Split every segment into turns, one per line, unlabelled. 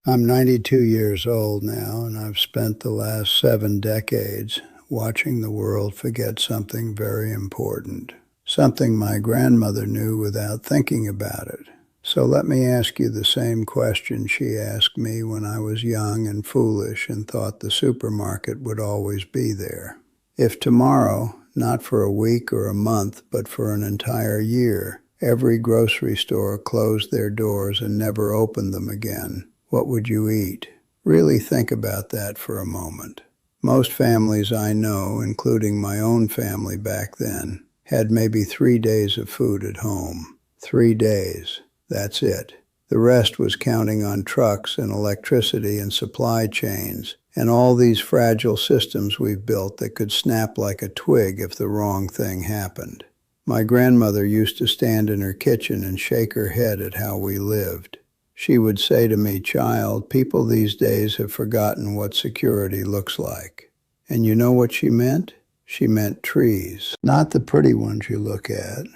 I'm 92 years old now, and I've spent the last 7 decades watching the world forget something very important, something my grandmother knew without thinking about it. So let me ask you the same question she asked me when I was young and foolish and thought the supermarket would always be there. If tomorrow, not for a week or a month, but for an entire year, every grocery store closed their doors and never opened them again, what would you eat? Really think about that for a moment. Most families I know, including my own family back then, had maybe 3 days of food at home. 3 days. That's it. The rest was counting on trucks and electricity and supply chains and all these fragile systems we've built that could snap like a twig if the wrong thing happened. My grandmother used to stand in her kitchen and shake her head at how we lived. She would say to me, "Child, people these days have forgotten what security looks like." And you know what she meant? She meant trees. Not the pretty ones you look at,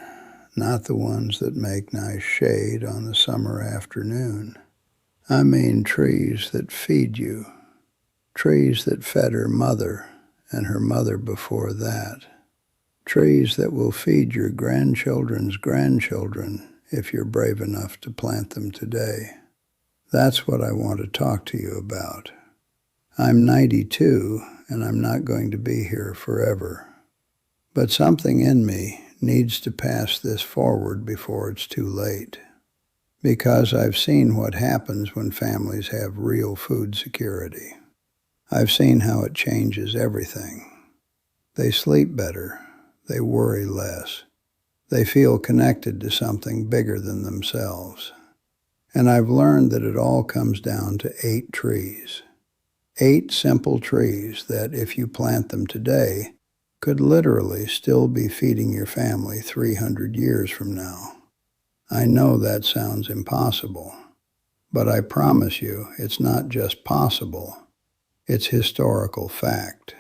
not the ones that make nice shade on a summer afternoon. I mean trees that feed you. Trees that fed her mother and her mother before that. Trees that will feed your grandchildren's grandchildren if you're brave enough to plant them today. That's what I want to talk to you about. I'm 92, and I'm not going to be here forever. But something in me needs to pass this forward before it's too late. Because I've seen what happens when families have real food security. I've seen how it changes everything. They sleep better. They worry less. They feel connected to something bigger than themselves. And I've learned that it all comes down to 8 trees. 8 simple trees that, if you plant them today, could literally still be feeding your family 300 years from now. I know that sounds impossible, but I promise you it's not just possible, it's historical fact.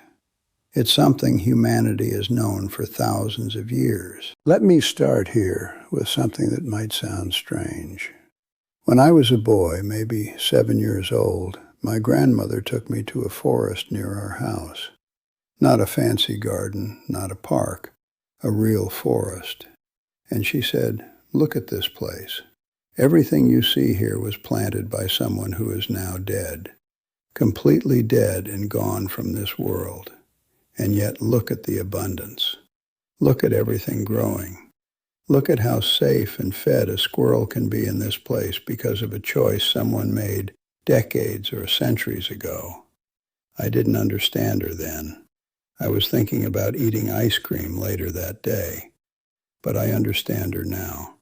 It's something humanity has known for thousands of years. Let me start here with something that might sound strange. When I was a boy, maybe 7 years old, my grandmother took me to a forest near our house. Not a fancy garden, not a park, a real forest. And she said, "Look at this place. Everything you see here was planted by someone who is now dead, completely dead and gone from this world. And yet look at the abundance. Look at everything growing. Look at how safe and fed a squirrel can be in this place because of a choice someone made decades or centuries ago." I didn't understand her then. I was thinking about eating ice cream later that day. But I understand her now.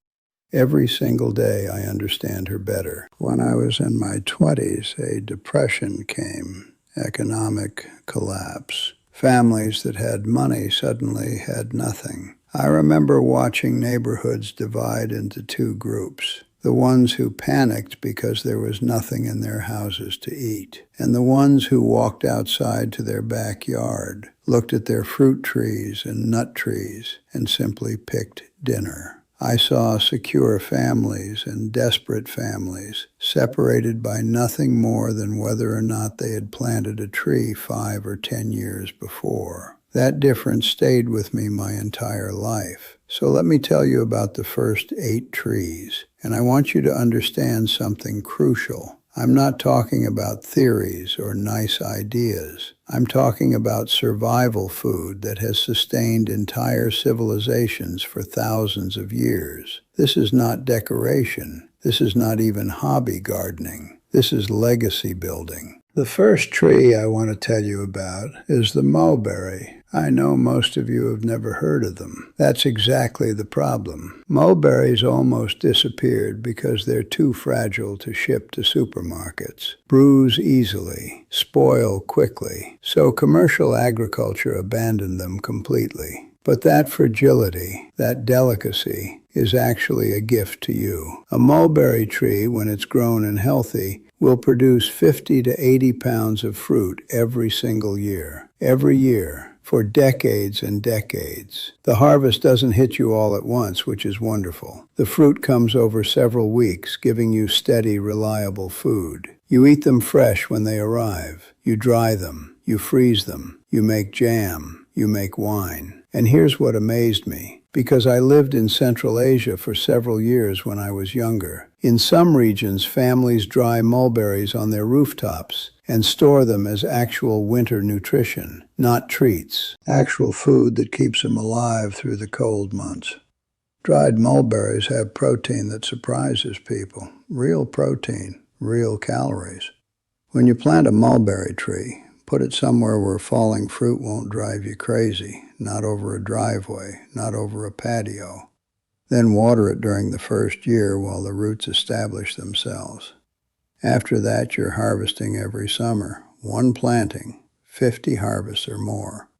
Every single day I understand her better. When I was in my 20s, a depression came, economic collapse. Families that had money suddenly had nothing. I remember watching neighborhoods divide into 2 groups. The ones who panicked because there was nothing in their houses to eat, and the ones who walked outside to their backyard, looked at their fruit trees and nut trees, and simply picked dinner. I saw secure families and desperate families, separated by nothing more than whether or not they had planted a tree 5 or 10 years before. That difference stayed with me my entire life. So let me tell you about the first 8 trees, and I want you to understand something crucial. I'm not talking about theories or nice ideas. I'm talking about survival food that has sustained entire civilizations for thousands of years. This is not decoration. This is not even hobby gardening. This is legacy building. The first tree I want to tell you about is the mulberry. I know most of you have never heard of them. That's exactly the problem. Mulberries almost disappeared because they're too fragile to ship to supermarkets, bruise easily, spoil quickly, so commercial agriculture abandoned them completely. But that fragility, that delicacy, is actually a gift to you. A mulberry tree, when it's grown and healthy, will produce 50 to 80 pounds of fruit every single year. Every year. for decades and decades. The harvest doesn't hit you all at once, which is wonderful. The fruit comes over several weeks, giving you steady, reliable food. You eat them fresh when they arrive. You dry them. You freeze them. You make jam. You make wine. And here's what amazed me. Because I lived in Central Asia for several years when I was younger. In some regions, families dry mulberries on their rooftops and store them as actual winter nutrition, not treats. Actual food that keeps them alive through the cold months. Dried mulberries have protein that surprises people. Real protein, real calories. When you plant a mulberry tree, put it somewhere where falling fruit won't drive you crazy, not over a driveway, not over a patio. Then water it during the first year while the roots establish themselves. After that, you're harvesting every summer. One planting, 50 harvests or more.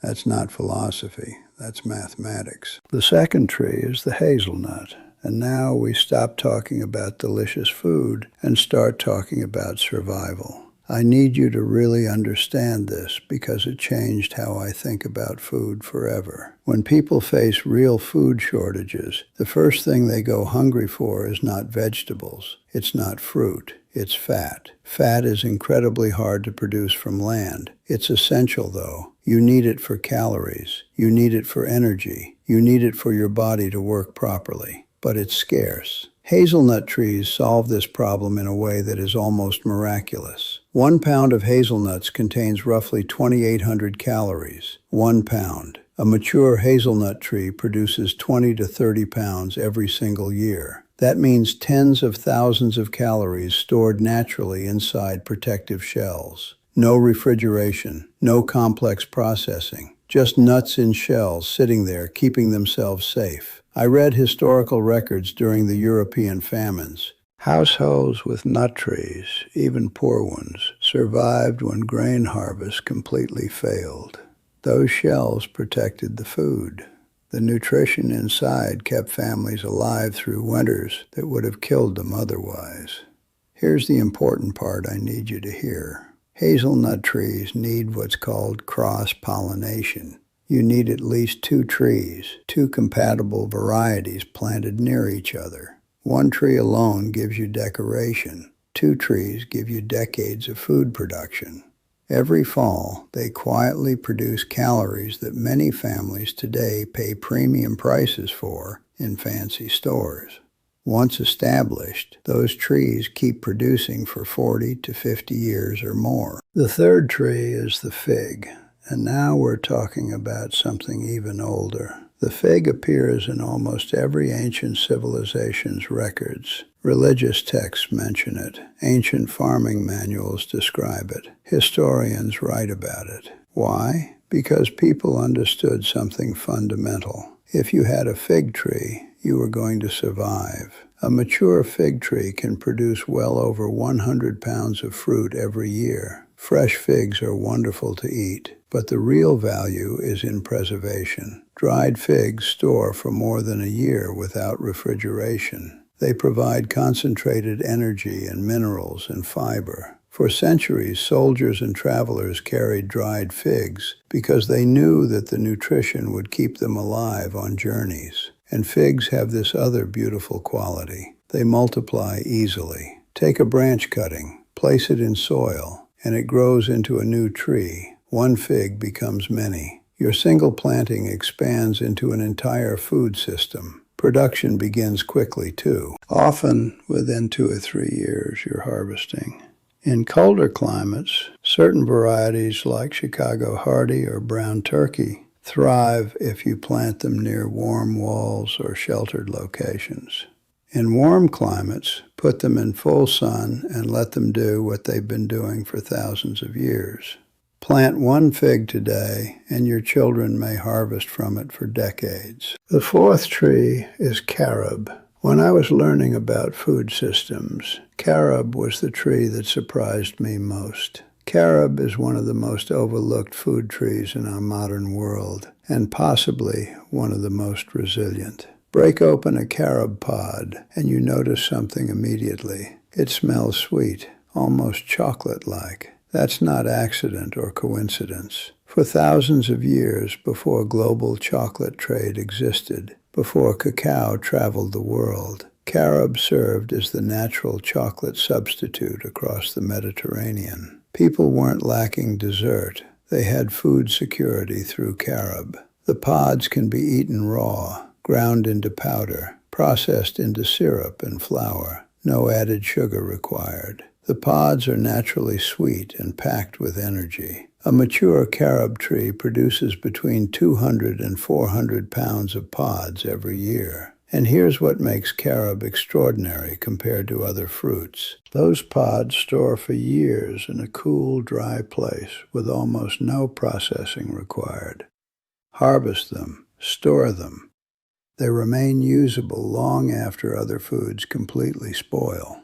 That's not philosophy, that's mathematics. The second tree is the hazelnut. And now we stop talking about delicious food and start talking about survival. I need you to really understand this because it changed how I think about food forever. When people face real food shortages, the first thing they go hungry for is not vegetables. It's not fruit. It's fat. Fat is incredibly hard to produce from land. It's essential, though. You need it for calories. You need it for energy. You need it for your body to work properly. But it's scarce. Hazelnut trees solve this problem in a way that is almost miraculous. 1 pound of hazelnuts contains roughly 2,800 calories. 1 pound. A mature hazelnut tree produces 20 to 30 pounds every single year. That means tens of thousands of calories stored naturally inside protective shells. No refrigeration, no complex processing, just nuts in shells sitting there keeping themselves safe. I read historical records during the European famines. Households with nut trees, even poor ones, survived when grain harvest completely failed. Those shells protected the food. The nutrition inside kept families alive through winters that would have killed them otherwise. Here's the important part I need you to hear. Hazelnut trees need what's called cross-pollination. You need at least 2 trees, 2 compatible varieties planted near each other. 1 tree alone gives you decoration. 2 trees give you decades of food production. Every fall, they quietly produce calories that many families today pay premium prices for in fancy stores. Once established, those trees keep producing for 40 to 50 years or more. The third tree is the fig. And now we're talking about something even older. The fig appears in almost every ancient civilization's records. Religious texts mention it. Ancient farming manuals describe it. Historians write about it. Why? Because people understood something fundamental. If you had a fig tree, you were going to survive. A mature fig tree can produce well over 100 pounds of fruit every year. Fresh figs are wonderful to eat, but the real value is in preservation. Dried figs store for more than a year without refrigeration. They provide concentrated energy and minerals and fiber. For centuries, soldiers and travelers carried dried figs because they knew that the nutrition would keep them alive on journeys. And figs have this other beautiful quality. They multiply easily. Take a branch cutting, place it in soil, and it grows into a new tree. 1 fig becomes many. Your single planting expands into an entire food system. Production begins quickly, too. Often, within 2 or 3 years, you're harvesting. In colder climates, certain varieties like Chicago Hardy or brown turkey thrive if you plant them near warm walls or sheltered locations. In warm climates, put them in full sun and let them do what they've been doing for thousands of years. Plant 1 fig today, and your children may harvest from it for decades. The 4th tree is carob. When I was learning about food systems, carob was the tree that surprised me most. Carob is one of the most overlooked food trees in our modern world, and possibly one of the most resilient. Break open a carob pod, and you notice something immediately. It smells sweet, almost chocolate-like. That's not accident or coincidence. For thousands of years before global chocolate trade existed, before cacao traveled the world, carob served as the natural chocolate substitute across the Mediterranean. People weren't lacking dessert. They had food security through carob. The pods can be eaten raw, ground into powder, processed into syrup and flour. No added sugar required. The pods are naturally sweet and packed with energy. A mature carob tree produces between 200 and 400 pounds of pods every year. And here's what makes carob extraordinary compared to other fruits. Those pods store for years in a cool, dry place with almost no processing required. Harvest them, store them. They remain usable long after other foods completely spoil.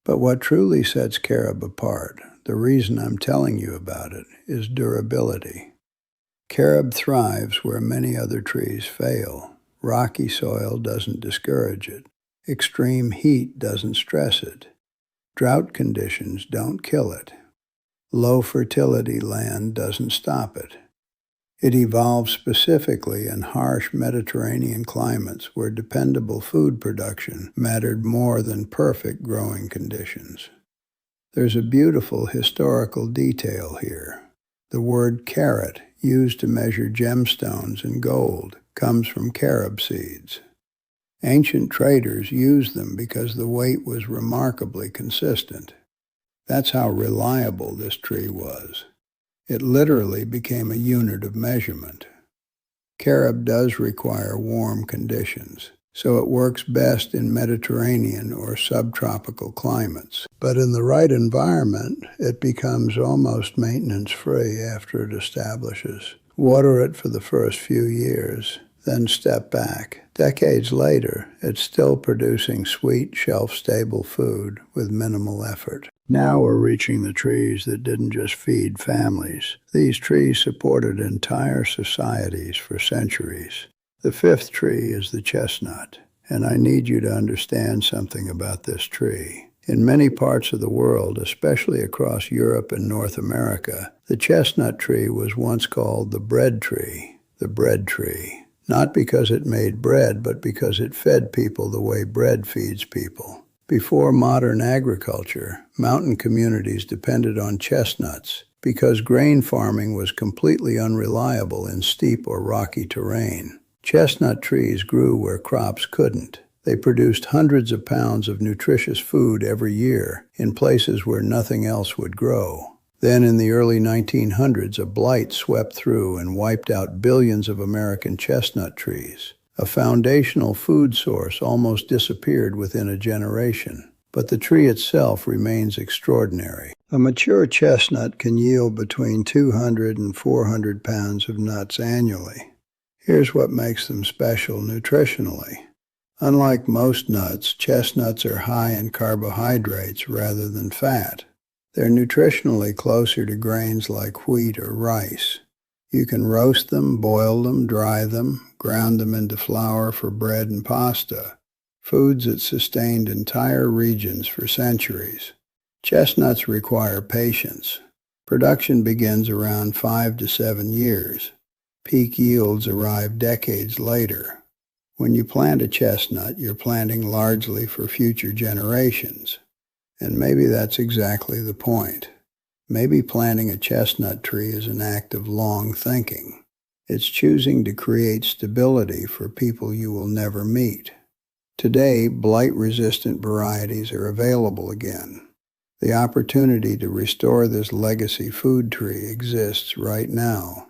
But what truly sets carob apart, the reason I'm telling you about it, is durability. Carob thrives where many other trees fail. Rocky soil doesn't discourage it. Extreme heat doesn't stress it. Drought conditions don't kill it. Low fertility land doesn't stop it. It evolved specifically in harsh Mediterranean climates where dependable food production mattered more than perfect growing conditions. There's a beautiful historical detail here. The word carat, used to measure gemstones and gold, comes from carob seeds. Ancient traders used them because the weight was remarkably consistent. That's how reliable this tree was. It literally became a unit of measurement. Carob does require warm conditions, so it works best in Mediterranean or subtropical climates. But in the right environment, it becomes almost maintenance-free after it establishes. Water it for the first few years, then step back. Decades later, it's still producing sweet, shelf-stable food with minimal effort. Now we're reaching the trees that didn't just feed families. These trees supported entire societies for centuries. The fifth tree is the chestnut, and I need you to understand something about this tree. In many parts of the world, especially across Europe and North America, the chestnut tree was once called the bread tree. The bread tree. Not because it made bread, but because it fed people the way bread feeds people. Before modern agriculture, mountain communities depended on chestnuts because grain farming was completely unreliable in steep or rocky terrain. Chestnut trees grew where crops couldn't. They produced hundreds of pounds of nutritious food every year in places where nothing else would grow. Then in the early 1900s, a blight swept through and wiped out billions of American chestnut trees. A foundational food source almost disappeared within a generation, but the tree itself remains extraordinary. A mature chestnut can yield between 200 and 400 pounds of nuts annually. Here's what makes them special nutritionally. Unlike most nuts, chestnuts are high in carbohydrates rather than fat. They're nutritionally closer to grains like wheat or rice. You can roast them, boil them, dry them, ground them into flour for bread and pasta, foods that sustained entire regions for centuries. Chestnuts require patience. Production begins around 5 to 7 years. Peak yields arrive decades later. When you plant a chestnut, you're planting largely for future generations. And maybe that's exactly the point. Maybe planting a chestnut tree is an act of long thinking. It's choosing to create stability for people you will never meet. Today, blight-resistant varieties are available again. The opportunity to restore this legacy food tree exists right now.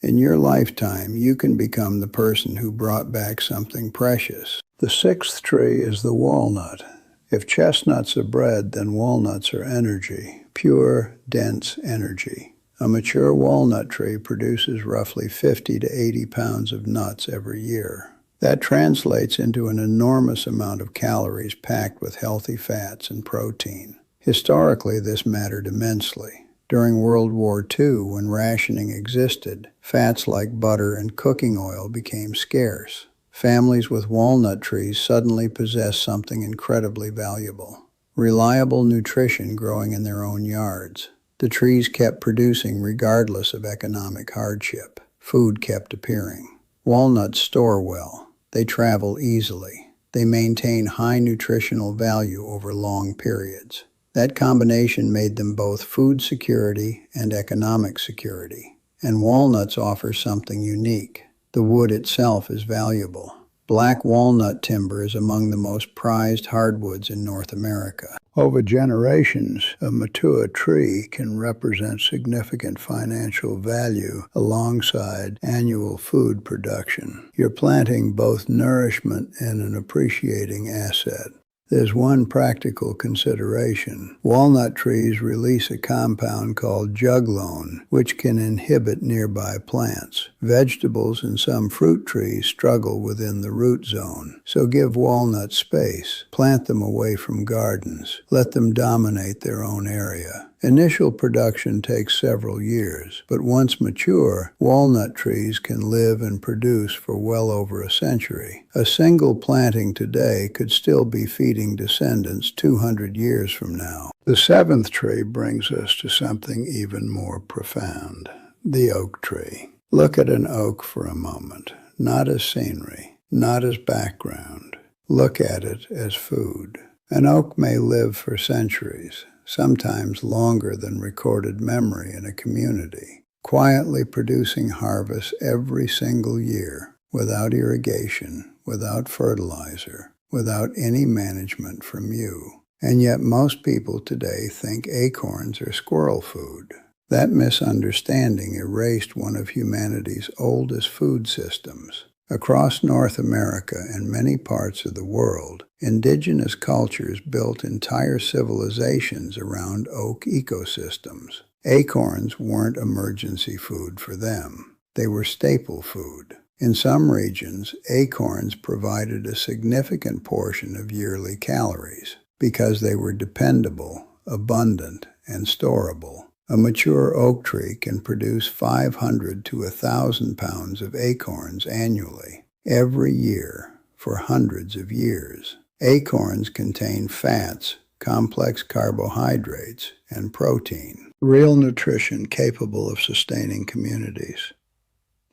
In your lifetime, you can become the person who brought back something precious. The sixth tree is the walnut. If chestnuts are bread, then walnuts are energy, pure, dense energy. A mature walnut tree produces roughly 50 to 80 pounds of nuts every year. That translates into an enormous amount of calories packed with healthy fats and protein. Historically, this mattered immensely. During World War II, when rationing existed, fats like butter and cooking oil became scarce. Families with walnut trees suddenly possessed something incredibly valuable: reliable nutrition growing in their own yards. The trees kept producing regardless of economic hardship. Food kept appearing. Walnuts store well. They travel easily. They maintain high nutritional value over long periods. That combination made them both food security and economic security. And walnuts offer something unique. The wood itself is valuable. Black walnut timber is among the most prized hardwoods in North America. Over generations, a mature tree can represent significant financial value alongside annual food production. You're planting both nourishment and an appreciating asset. There's one practical consideration. Walnut trees release a compound called juglone, which can inhibit nearby plants. Vegetables and some fruit trees struggle within the root zone, so give walnuts space. Plant them away from gardens. Let them dominate their own area. Initial production takes several years, but once mature, walnut trees can live and produce for well over a century. A single planting today could still be feeding descendants 200 years from now. The seventh tree brings us to something even more profound: the oak tree. Look at an oak for a moment, not as scenery, not as background. Look at it as food. An oak may live for centuries, sometimes longer than recorded memory in a community, quietly producing harvests every single year, without irrigation, without fertilizer, without any management from you. And yet most people today think acorns are squirrel food. That misunderstanding erased one of humanity's oldest food systems. Across North America and many parts of the world, indigenous cultures built entire civilizations around oak ecosystems. Acorns weren't emergency food for them. They were staple food. In some regions, acorns provided a significant portion of yearly calories because they were dependable, abundant, and storable. A mature oak tree can produce 500 to 1,000 pounds of acorns annually, every year, for hundreds of years. Acorns contain fats, complex carbohydrates, and protein, real nutrition capable of sustaining communities.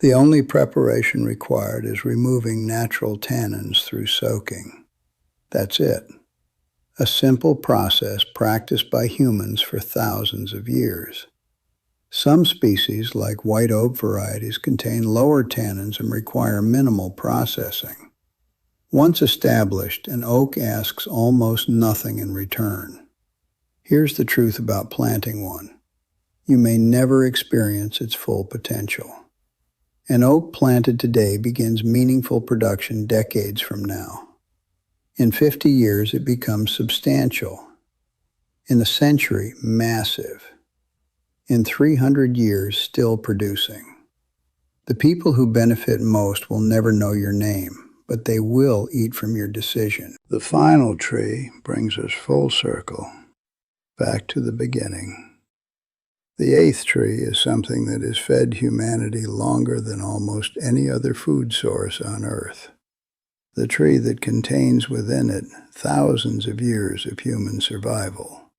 The only preparation required is removing natural tannins through soaking. That's it. A simple process practiced by humans for thousands of years. Some species, like white oak varieties, contain lower tannins and require minimal processing. Once established, an oak asks almost nothing in return. Here's the truth about planting one: you may never experience its full potential. An oak planted today begins meaningful production decades from now. In 50 years, it becomes substantial. In a century, massive. In 300 years, still producing. The people who benefit most will never know your name, but they will eat from your decision. The final tree brings us full circle, back to the beginning. The eighth tree is something that has fed humanity longer than almost any other food source on Earth. The tree that contains within it thousands of years of human survival.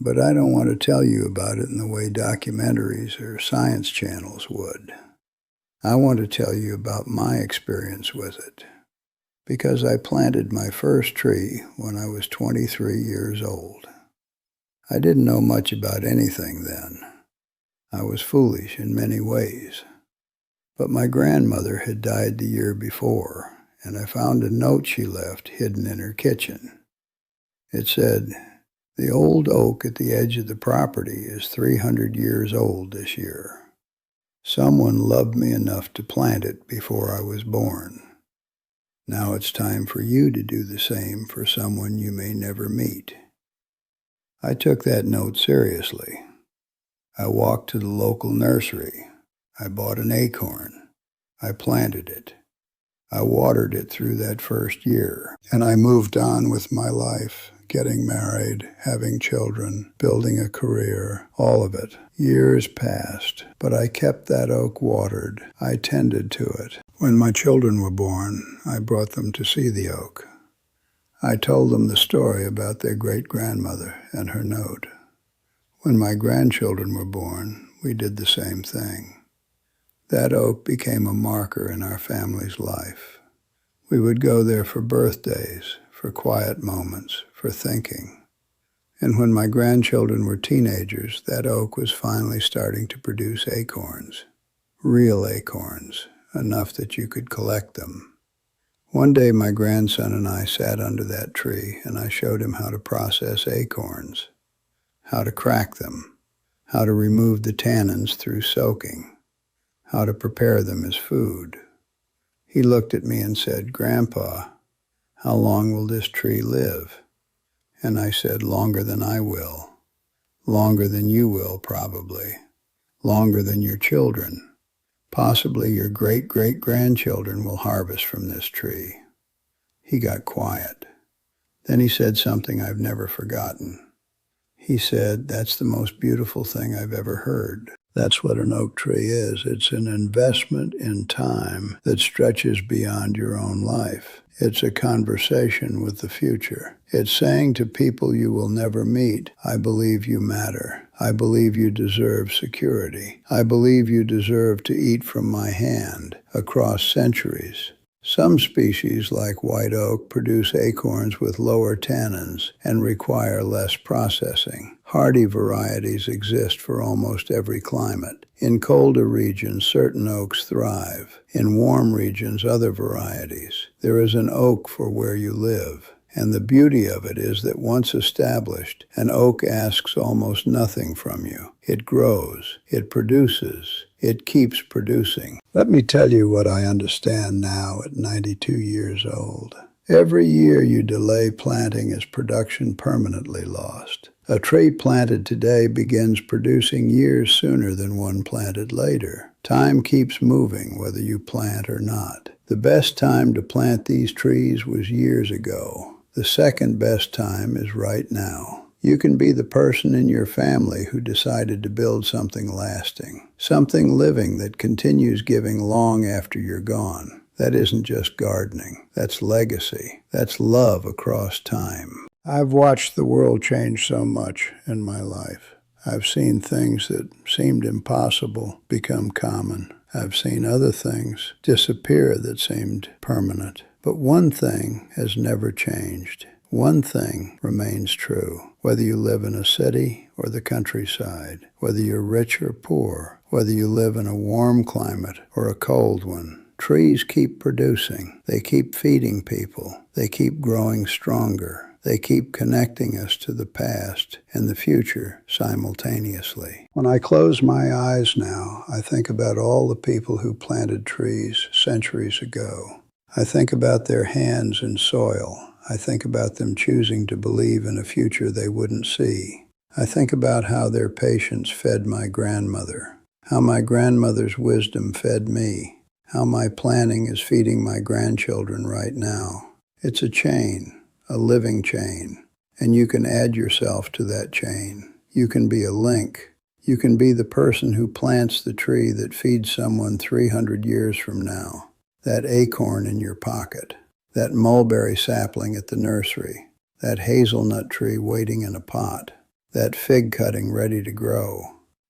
But I don't want to tell you about it in the way documentaries or science channels would. I want to tell you about my experience with it, because I planted my first tree when I was 23 years old. I didn't know much about anything then. I was foolish in many ways. But my grandmother had died the year before, and I found a note she left hidden in her kitchen. It said, "The old oak at the edge of the property is 300 years old this year. Someone loved me enough to plant it before I was born. Now it's time for you to do the same for someone you may never meet." I took that note seriously. I walked to the local nursery. I bought an acorn. I planted it. I watered it through that first year, and I moved on with my life, getting married, having children, building a career, all of it. Years passed, but I kept that oak watered. I tended to it. When my children were born, I brought them to see the oak. I told them the story about their great-grandmother and her note. When my grandchildren were born, we did the same thing. That oak became a marker in our family's life. We would go there for birthdays, for quiet moments, for thinking. And when my grandchildren were teenagers, that oak was finally starting to produce acorns. Real acorns, enough that you could collect them. One day my grandson and I sat under that tree and I showed him how to process acorns, how to crack them, how to remove the tannins through soaking, how to prepare them as food. He looked at me and said, "Grandpa, how long will this tree live?" And I said, "Longer than I will. Longer than you will, probably. Longer than your children. Possibly your great-great-grandchildren will harvest from this tree." He got quiet. Then he said something I've never forgotten. He said, "That's the most beautiful thing I've ever heard." That's what an oak tree is. It's an investment in time that stretches beyond your own life. It's a conversation with the future. It's saying to people you will never meet, "I believe you matter. I believe you deserve security. I believe you deserve to eat from my hand across centuries." Some species, like white oak, produce acorns with lower tannins and require less processing. Hardy varieties exist for almost every climate. In colder regions, certain oaks thrive. In warm regions, other varieties. There is an oak for where you live. And the beauty of it is that once established, an oak asks almost nothing from you. It grows, it produces, it keeps producing. Let me tell you what I understand now at 92 years old. Every year you delay planting is production permanently lost. A tree planted today begins producing years sooner than one planted later. Time keeps moving whether you plant or not. The best time to plant these trees was years ago. The second best time is right now. You can be the person in your family who decided to build something lasting, something living that continues giving long after you're gone. That isn't just gardening. That's legacy. That's love across time. I've watched the world change so much in my life. I've seen things that seemed impossible become common. I've seen other things disappear that seemed permanent. But one thing has never changed. One thing remains true. Whether you live in a city or the countryside, whether you're rich or poor, whether you live in a warm climate or a cold one, trees keep producing. They keep feeding people. They keep growing stronger. They keep connecting us to the past and the future simultaneously. When I close my eyes now, I think about all the people who planted trees centuries ago. I think about their hands in soil. I think about them choosing to believe in a future they wouldn't see. I think about how their patience fed my grandmother, how my grandmother's wisdom fed me, how my planning is feeding my grandchildren right now. It's a chain, a living chain, and you can add yourself to that chain. You can be a link. You can be the person who plants the tree that feeds someone 300 years from now. That acorn in your pocket, that mulberry sapling at the nursery, that hazelnut tree waiting in a pot, that fig cutting ready to grow.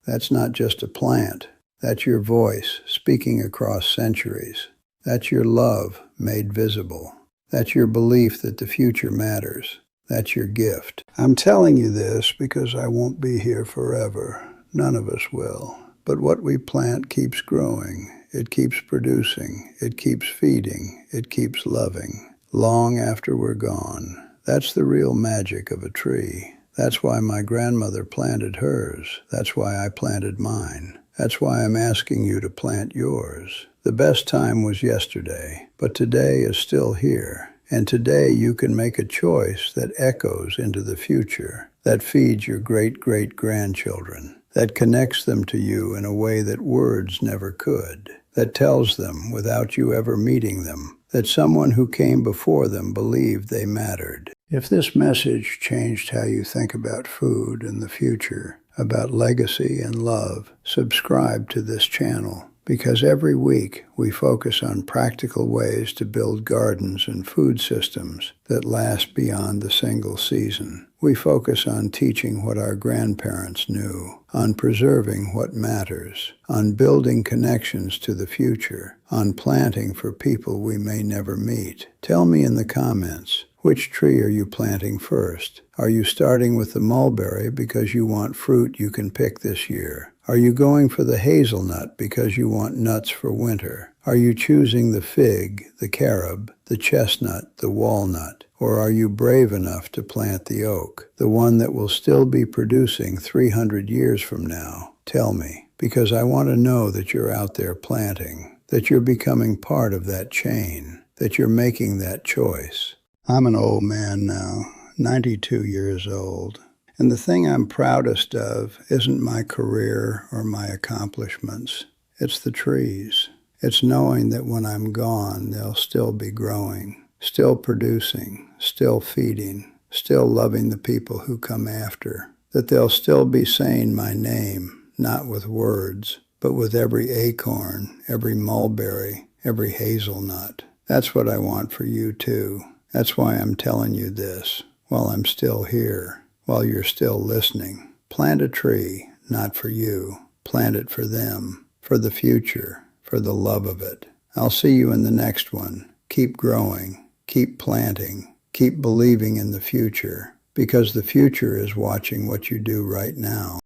That's not just a plant. That's your voice speaking across centuries. That's your love made visible. That's your belief that the future matters. That's your gift. I'm telling you this because I won't be here forever. None of us will. But what we plant keeps growing. It keeps producing, it keeps feeding, it keeps loving, long after we're gone. That's the real magic of a tree. That's why my grandmother planted hers. That's why I planted mine. That's why I'm asking you to plant yours. The best time was yesterday, but today is still here. And today you can make a choice that echoes into the future, that feeds your great-great-grandchildren, that connects them to you in a way that words never could, that tells them, without you ever meeting them, that someone who came before them believed they mattered. If this message changed how you think about food and the future, about legacy and love, subscribe to this channel, because every week we focus on practical ways to build gardens and food systems that last beyond the single season. We focus on teaching what our grandparents knew, on preserving what matters, on building connections to the future, on planting for people we may never meet. Tell me in the comments, which tree are you planting first? Are you starting with the mulberry because you want fruit you can pick this year? Are you going for the hazelnut because you want nuts for winter? Are you choosing the fig, the carob, the chestnut, the walnut? Or are you brave enough to plant the oak, the one that will still be producing 300 years from now? Tell me, because I want to know that you're out there planting, that you're becoming part of that chain, that you're making that choice. I'm an old man now, 92 years old. And the thing I'm proudest of isn't my career or my accomplishments. It's the trees. It's knowing that when I'm gone, they'll still be growing, still producing, still feeding, still loving the people who come after. That they'll still be saying my name, not with words, but with every acorn, every mulberry, every hazelnut. That's what I want for you too. That's why I'm telling you this, while I'm still here. While you're still listening. Plant a tree, not for you. Plant it for them, for the future, for the love of it. I'll see you in the next one. Keep growing, keep planting, keep believing in the future, because the future is watching what you do right now.